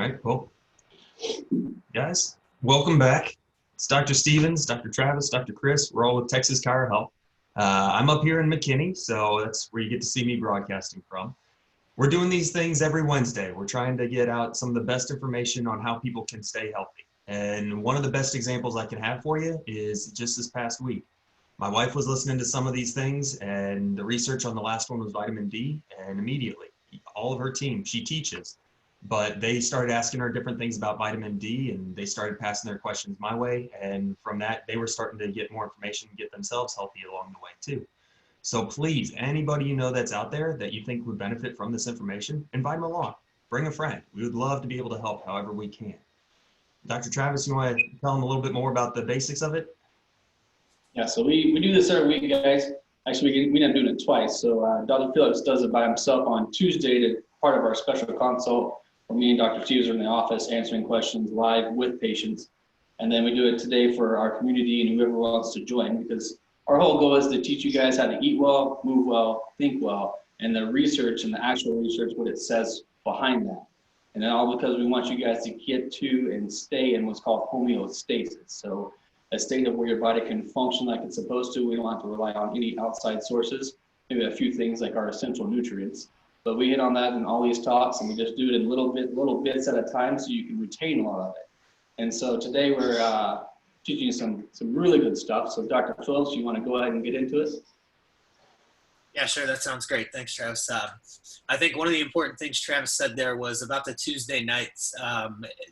right, cool. Guys, welcome back. It's Dr. Stevens, Dr. Travis, Dr. Chris. We're all with Texas Chiro Health. I'm up here in McKinney, so that's where you get to see me broadcasting from. We're doing these things every Wednesday. We're trying to get out some of the best information on how people can stay healthy. And one of the best examples I can have for you is just this past week. My wife was listening to some of these things, and the research on the last one was vitamin D, and immediately, all of her team, she teaches, but they started asking her different things about vitamin D, and they started passing their questions my way, and from that, they were starting to get more information and get themselves healthy along the way too. So please, anybody you know that's out there that you think would benefit from this information, invite them along. Bring a friend. We would love to be able to help however we can. Dr. Travis, you want to tell them a little bit more about the basics of it? Yeah, so we do this every week, guys. Actually, we end up doing it twice. So Dr. Phillips does it by himself on Tuesday to part of our special consult, where me and Dr. Stevens are in the office answering questions live with patients. And then we do it today for our community and whoever wants to join, because our whole goal is to teach you guys how to eat well, move well, think well, and the research and the actual research, what it says behind that. And then all because we want you guys to get to and stay in what's called homeostasis. So a state of where your body can function like it's supposed to. We don't have to rely on any outside sources, maybe a few things like our essential nutrients. But we hit on that in all these talks, and we just do it in little bits at a time so you can retain a lot of it. And so today we're teaching you some really good stuff. So Dr. Phillips, you want to go ahead and get into it? Yeah, sure. That sounds great. Thanks, Travis. I think one of the important things Travis said there was about the Tuesday nights.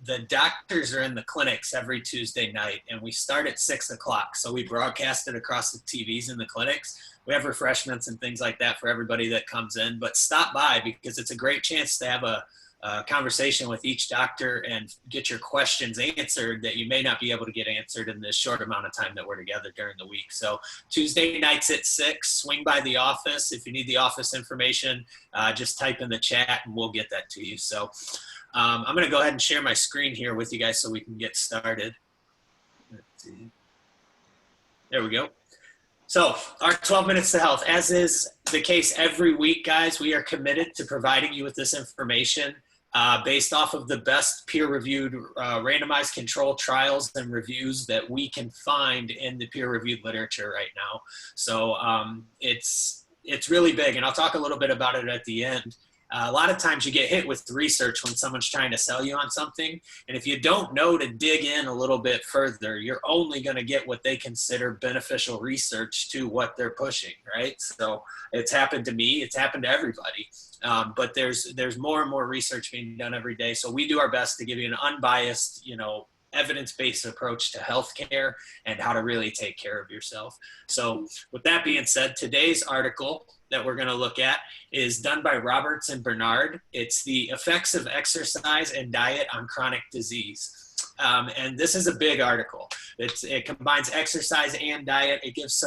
The doctors are in the clinics every Tuesday night, and we start at 6 o'clock. So we broadcast it across the TVs in the clinics. We have refreshments and things like that for everybody that comes in. But stop by, because it's a great chance to have a conversation with each doctor and get your questions answered that you may not be able to get answered in this short amount of time that we're together during the week. So Tuesday nights at 6, swing by the office. If you need the office information, just type in the chat and we'll get that to you. So I'm going to go ahead and share my screen here with you guys so we can get started. Let's see. There we go. So our 12 minutes to health, as is the case every week, guys, we are committed to providing you with this information based off of the best peer-reviewed randomized control trials and reviews that we can find in the peer-reviewed literature right now. So it's really big, and I'll talk a little bit about it at the end. A lot of times you get hit with research when someone's trying to sell you on something, and if you don't know to dig in a little bit further, you're only going to get what they consider beneficial research to what they're pushing, right? So it's happened to me, it's happened to everybody, but there's more and more research being done every day. So we do our best to give you an unbiased, evidence-based approach to healthcare and how to really take care of yourself. So with that being said, today's article that we're going to look at is done by Roberts and Bernard. It's the effects of exercise and diet on chronic disease. And this is a big article. It combines exercise and diet. It gives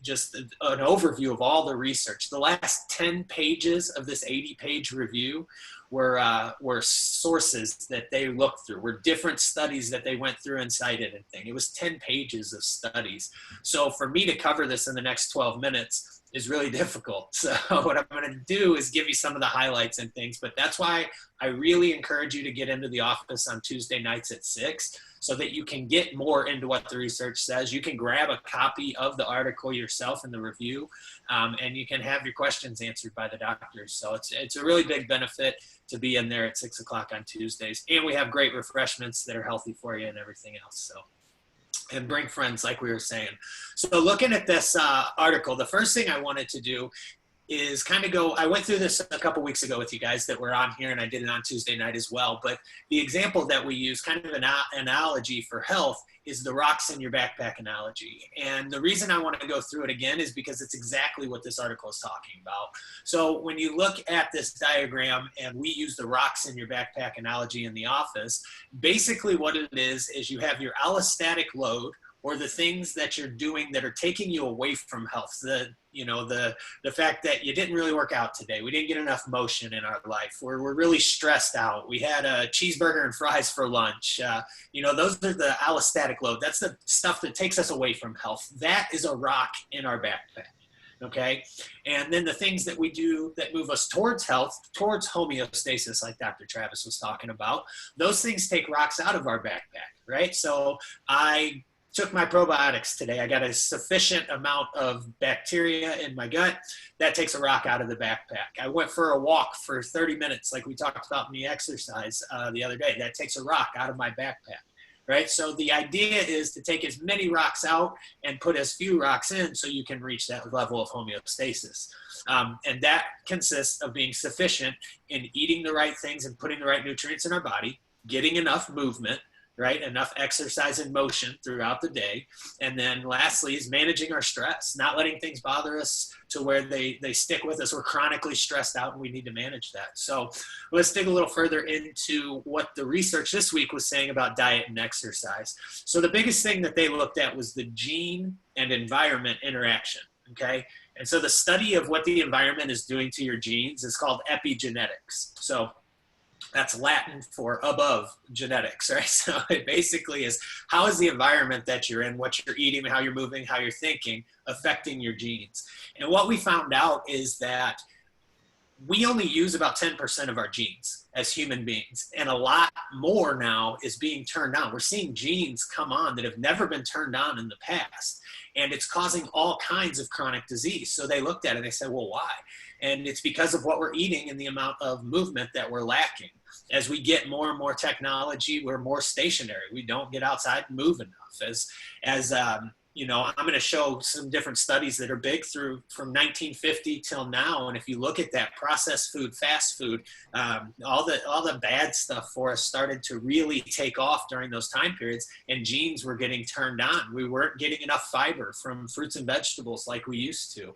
just an overview of all the research. The last 10 pages of this 80-page review were sources that they looked through, were different studies that they went through and cited and things. It was 10 pages of studies. So for me to cover this in the next 12 minutes is really difficult. So what I'm going to do is give you some of the highlights and things, but that's why I really encourage you to get into the office on Tuesday nights at 6 so that you can get more into what the research says. You can grab a copy of the article yourself in the review, and you can have your questions answered by the doctors. So it's a really big benefit to be in there at 6 o'clock on Tuesdays. And we have great refreshments that are healthy for you and everything else. So, and bring friends, like we were saying. So looking at this article, the first thing I wanted to do is kind of I went through this a couple weeks ago with you guys that were on here, and I did it on Tuesday night as well. But the example that we use, kind of an analogy for health, is the rocks in your backpack analogy. And the reason I want to go through it again is because it's exactly what this article is talking about. So when you look at this diagram, and we use the rocks in your backpack analogy in the office, basically what it is you have your allostatic load, or the things that you're doing that are taking you away from health. The fact that you didn't really work out today. We didn't get enough motion in our life. We're really stressed out. We had a cheeseburger and fries for lunch. Those are the allostatic load. That's the stuff that takes us away from health. That is a rock in our backpack. Okay. And then the things that we do that move us towards health, towards homeostasis, like Dr. Travis was talking about, those things take rocks out of our backpack, right? So I took my probiotics today. I got a sufficient amount of bacteria in my gut. That takes a rock out of the backpack. I went for a walk for 30 minutes, like we talked about in the exercise the other day. That takes a rock out of my backpack. Right? So the idea is to take as many rocks out and put as few rocks in so you can reach that level of homeostasis. And that consists of being sufficient in eating the right things and putting the right nutrients in our body, getting enough movement, right? Enough exercise and motion throughout the day. And then lastly is managing our stress, not letting things bother us to where they stick with us. We're chronically stressed out and we need to manage that. So let's dig a little further into what the research this week was saying about diet and exercise. So the biggest thing that they looked at was the gene and environment interaction, okay? And so the study of what the environment is doing to your genes is called epigenetics. So that's Latin for above genetics, right? So it basically is, how is the environment that you're in, what you're eating, how you're moving, how you're thinking, affecting your genes. And what we found out is that we only use about 10% of our genes as human beings. And a lot more now is being turned on. We're seeing genes come on that have never been turned on in the past. And it's causing all kinds of chronic disease. So they looked at it and they said, well, why? And it's because of what we're eating and the amount of movement that we're lacking. As we get more and more technology, we're more stationary. We don't get outside and move enough. You know, I'm going to show some different studies that are big through from 1950 till now. And if you look at that, processed food, fast food, all the bad stuff for us started to really take off during those time periods, and genes were getting turned on. We weren't getting enough fiber from fruits and vegetables like we used to.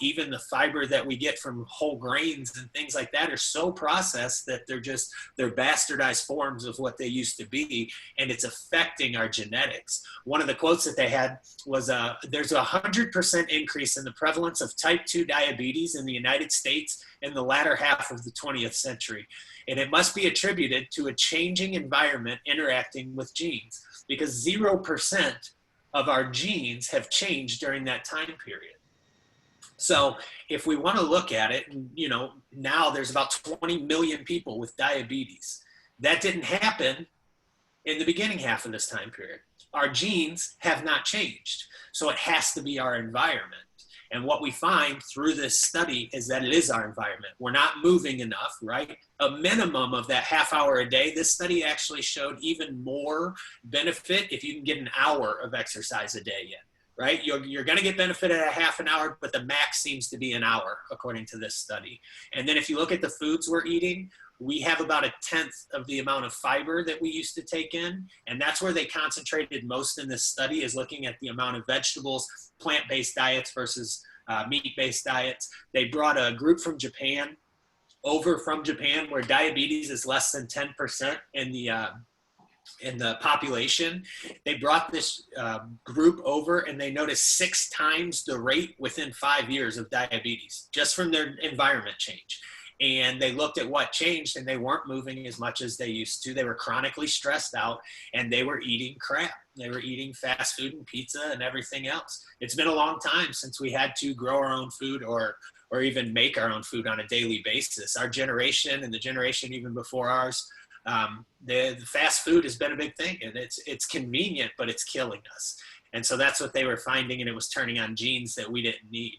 Even the fiber that we get from whole grains and things like that are so processed that they're bastardized forms of what they used to be, and it's affecting our genetics. One of the quotes that they had was there's a 100% increase in the prevalence of type 2 diabetes in the United States in the latter half of the 20th century. And it must be attributed to a changing environment interacting with genes, because 0% of our genes have changed during that time period. So if we want to look at it, you know, now there's about 20 million people with diabetes. That didn't happen in the beginning half of this time period. Our genes have not changed. So it has to be our environment. And what we find through this study is that it is our environment. We're not moving enough, right? A minimum of that half hour a day. This study actually showed even more benefit if you can get an hour of exercise a day in, right? You're going to get benefit at a half an hour, but the max seems to be an hour, according to this study. And then if you look at the foods we're eating, we have about 1/10 of the amount of fiber that we used to take in. And that's where they concentrated most in this study, is looking at the amount of vegetables, plant-based diets versus meat-based diets. They brought a group from Japan over from Japan where diabetes is less than 10% in the population. They brought this group over and they noticed 6 times the rate within 5 years of diabetes, just from their environment change. And they looked at what changed, and they weren't moving as much as they used to. They were chronically stressed out, and they were eating crap. They were eating fast food and pizza and everything else. It's been a long time since we had to grow our own food or even make our own food on a daily basis. Our generation and the generation even before ours, the fast food has been a big thing, and it's convenient, but it's killing us. And so that's what they were finding, and it was turning on genes that we didn't need.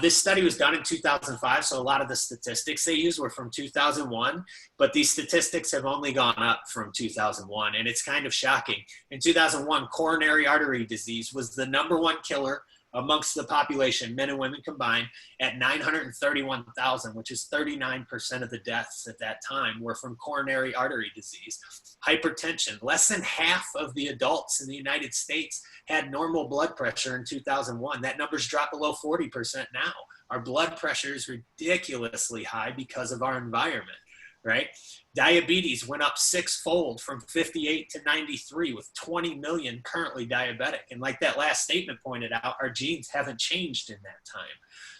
This study was done in 2005, so a lot of the statistics they used were from 2001, but these statistics have only gone up from 2001, and it's kind of shocking. In 2001, coronary artery disease was the #1 killer amongst the population, men and women combined, at 931,000, which is 39% of the deaths at that time were from coronary artery disease. Hypertension, less than half of the adults in the United States had normal blood pressure in 2001. That number's dropped below 40% now. Our blood pressure is ridiculously high because of our environment, right? Diabetes went up 6-fold from 58 to 93, with 20 million currently diabetic. And like that last statement pointed out, our genes haven't changed in that time.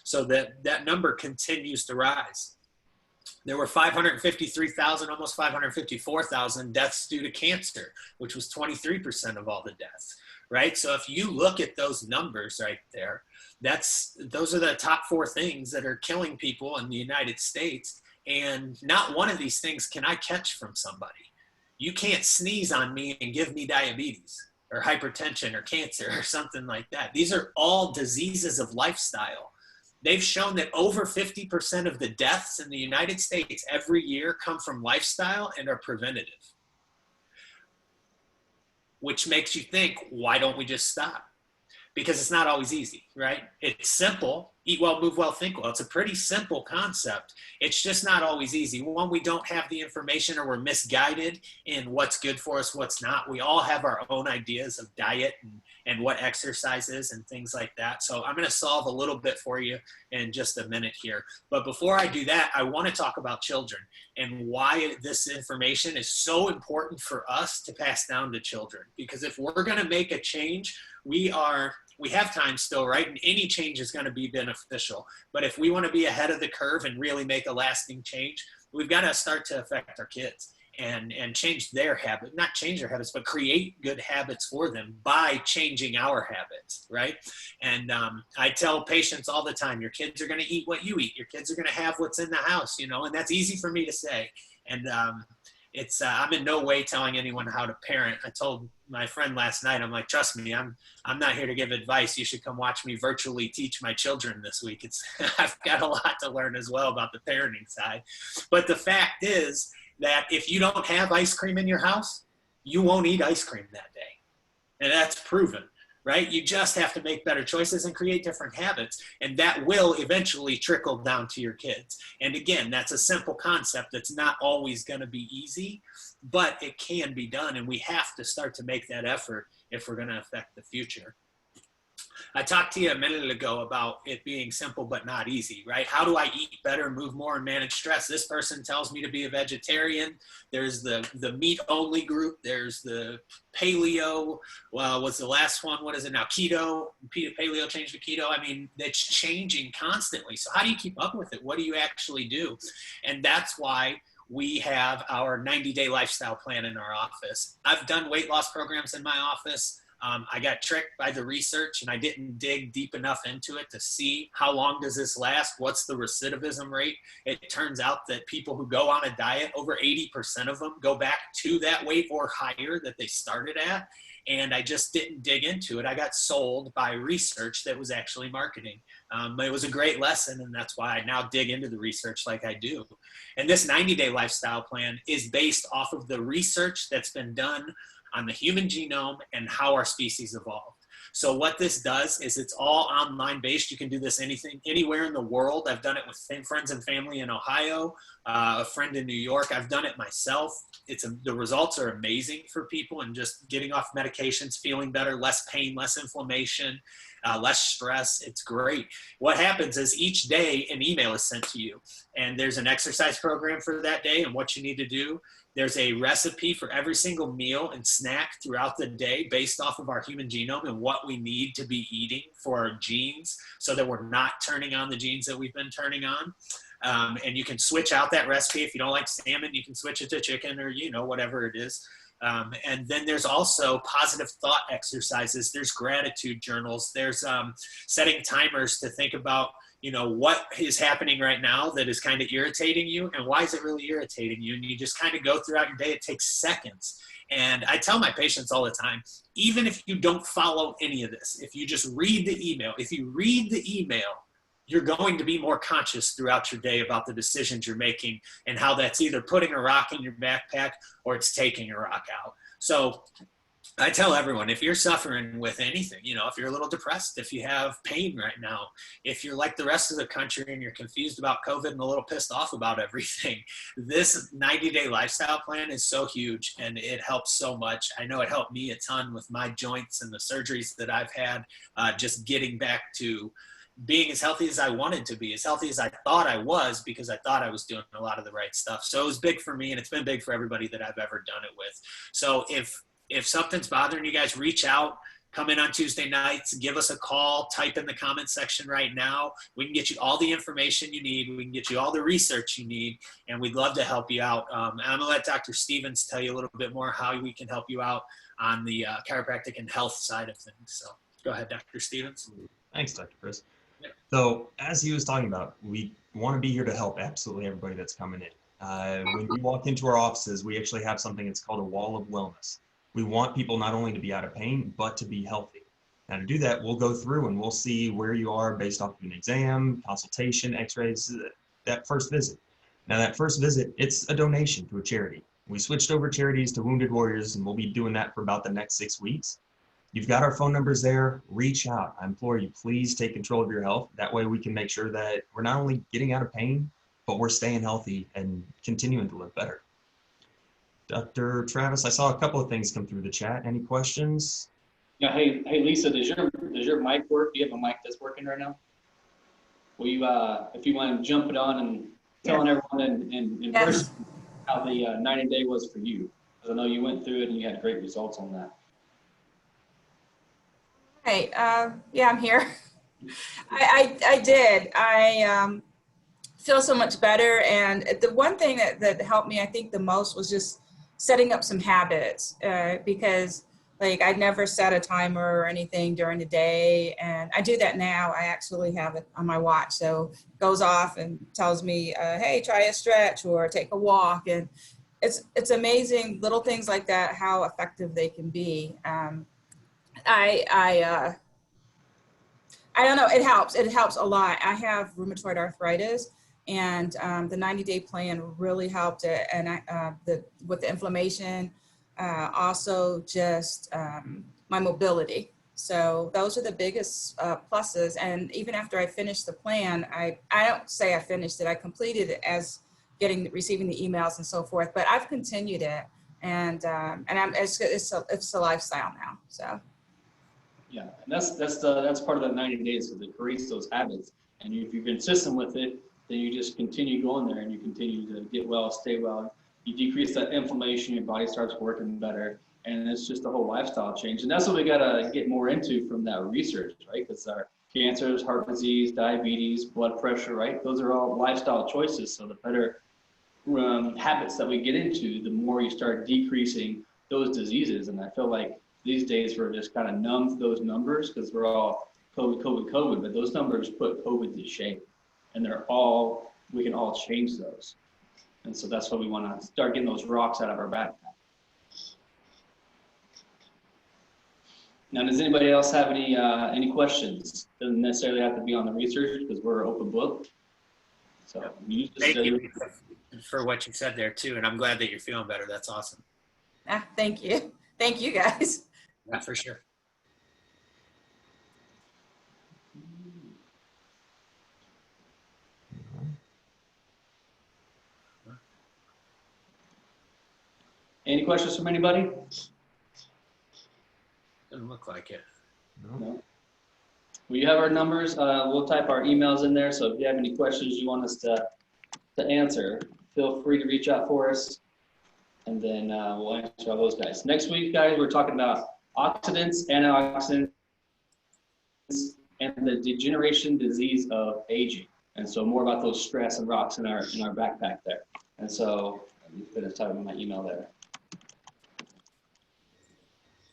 So that number continues to rise. There were 553,000, almost 554,000 deaths due to cancer, which was 23% of all the deaths, right? So if you look at those numbers right there, those are the top 4 things that are killing people in the United States. And not one of these things can I catch from somebody. You can't sneeze on me and give me diabetes or hypertension or cancer or something like that. These are all diseases of lifestyle. They've shown that over 50% of the deaths in the United States every year come from lifestyle and are preventative, which makes you think, why don't we just stop? Because it's not always easy, right? It's simple. Eat well, move well, think well. It's a pretty simple concept. It's just not always easy. One, we don't have the information, or we're misguided in what's good for us, what's not. We all have our own ideas of diet and what exercise is and things like that. So I'm going to solve a little bit for you in just a minute here. But before I do that, I want to talk about children and why this information is so important for us to pass down to children. Because if we're going to make a change, we have time still, right? And any change is going to be beneficial. But if we want to be ahead of the curve and really make a lasting change, we've got to start to affect our kids and change their habit, not change their habits, but create good habits for them by changing our habits, right? And I tell patients all the time, your kids are going to eat what you eat. Your kids are going to have what's in the house, and that's easy for me to say. And I'm in no way telling anyone how to parent. I told my friend last night, I'm like, trust me, I'm not here to give advice. You should come watch me virtually teach my children this week. I've got a lot to learn as well about the parenting side. But the fact is that if you don't have ice cream in your house, you won't eat ice cream that day. And that's proven, right? You just have to make better choices and create different habits. And that will eventually trickle down to your kids. And again, that's a simple concept that's not always going to be easy, but it can be done. And we have to start to make that effort if we're going to affect the future. I talked to you a minute ago about it being simple but not easy, right? How do I eat better, move more, and manage stress? This person tells me to be a vegetarian. There's the meat-only group. There's the paleo. Well, what's the last one? What is it now? Keto. Paleo changed to keto. I mean, it's changing constantly. So how do you keep up with it? What do you actually do? And that's why we have our 90-day lifestyle plan in our office. I've done weight loss programs in my office. I got tricked by the research and I didn't dig deep enough into it to see how long does this last? What's the recidivism rate? It turns out that people who go on a diet, over 80% of them go back to that weight or higher that they started at. And I just didn't dig into it. I got sold by research that was actually marketing. But it was a great lesson, and that's why I now dig into the research like I do. And this 90-day lifestyle plan is based off of the research that's been done on the human genome and how our species evolved. So what this does is it's all online based. You can do this anywhere in the world. I've done it with friends and family in Ohio, a friend in New York. I've done it myself. The results are amazing for people, and just getting off medications, feeling better, less pain, less inflammation, less stress. It's great. What happens is each day an email is sent to you, and there's an exercise program for that day and what you need to do. There's a recipe for every single meal and snack throughout the day based off of our human genome and what we need to be eating for our genes so that we're not turning on the genes that we've been turning on. And you can switch out that recipe. If you don't like salmon, you can switch it to chicken or, whatever it is. And then there's also positive thought exercises. There's gratitude journals. There's setting timers to think about, what is happening right now that is kind of irritating you, and why is it really irritating you? And you just kind of go throughout your day. It takes seconds. And I tell my patients all the time, even if you don't follow any of this, if you just read the email, you're going to be more conscious throughout your day about the decisions you're making and how that's either putting a rock in your backpack or it's taking a rock out. So I tell everyone, if you're suffering with anything, if you're a little depressed, if you have pain right now, if you're like the rest of the country and you're confused about COVID and a little pissed off about everything, this 90-day lifestyle plan is so huge and it helps so much. I know it helped me a ton with my joints and the surgeries that I've had, just getting back to being as healthy as I wanted to be, as healthy as I thought I was, because I thought I was doing a lot of the right stuff. So it was big for me, and it's been big for everybody that I've ever done it with. So if something's bothering you guys, reach out. come in on Tuesday nights, give us a call, type in the comment section right now. We can get you all the information you need. We can get you all the research you need, and we'd love to help you out. And I'm gonna let Dr. Stevens tell you a little bit more how we can help you out on the chiropractic and health side of things. So go ahead, Dr. Stevens. Thanks, Dr. Chris. Yeah. So as he was talking about, we want to be here to help absolutely everybody that's coming in. When you walk into our offices, we actually have something that's called a wall of wellness. We want people not only to be out of pain, but to be healthy. Now to do that, we'll go through and we'll see where you are based off of an exam, consultation, x-rays, that first visit. Now that first visit, it's a donation to a charity. We switched over charities to Wounded Warriors, and we'll be doing that for about the next 6 weeks. You've got our phone numbers there. Reach out. I implore you, please take control of your health. That way we can make sure that we're not only getting out of pain, but we're staying healthy and continuing to live better. Dr. Travis, I saw a couple of things come through the chat. Any questions? Yeah. Hey, Lisa, does your mic work? Do you have a mic that's working right now? Will you, if you want to jump it on and telling everyone in person how the 90-day was for you? Because I know you went through it and you had great results on that. Hey, yeah, I'm here. I did. I feel so much better. And the one thing that helped me, I think, the most was just setting up some habits because like I'd never set a timer or anything during the day. And I do that now. I actually have it on my watch. So it goes off and tells me, hey, try a stretch or take a walk. And it's amazing little things like that, how effective they can be. I don't know, it helps a lot. I have rheumatoid arthritis, and the 90-day plan really helped it. And with the inflammation, also just my mobility. So those are the biggest pluses. And even after I finished the plan, I don't say I finished it, I completed it as receiving the emails and so forth, but I've continued it. And it's a lifestyle now, so. Yeah, and that's part of that 90 days, because it creates those habits. And if you're consistent with it, then you just continue going there and you continue to get well, stay well. You decrease that inflammation, your body starts working better, and it's just a whole lifestyle change. And that's what we gotta get more into from that research, right? Because our cancers, heart disease, diabetes, blood pressure, right? Those are all lifestyle choices. So the better habits that we get into, the more you start decreasing those diseases. And I feel like these days we're just kind of numb to those numbers because we're all COVID, but those numbers put COVID to shame, and we can all change those. And so that's why we want to start getting those rocks out of our backpack. Now, does anybody else have any questions? Doesn't necessarily have to be on the research because we're open book. So Thank you for what you said there too, and I'm glad that you're feeling better. That's awesome. Thank you. Thank you, guys. Yeah, for sure. Any questions from anybody? Doesn't look like it. No. Well, you have our numbers. We'll type our emails in there. So if you have any questions you want us to answer, feel free to reach out for us. And then we'll answer all those guys. Next week, guys, we're talking about oxidants, antioxidants, and the degeneration disease of aging. And so more about those stress and rocks in our backpack there. And so let me finish typing my email there.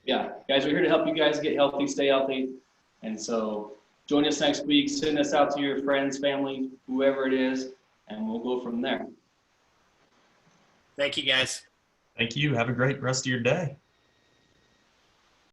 Yeah, guys, we're here to help you guys get healthy, stay healthy. And so join us next week. Send us out to your friends, family, whoever it is, and we'll go from there. Thank you, guys. Thank you. Have a great rest of your day.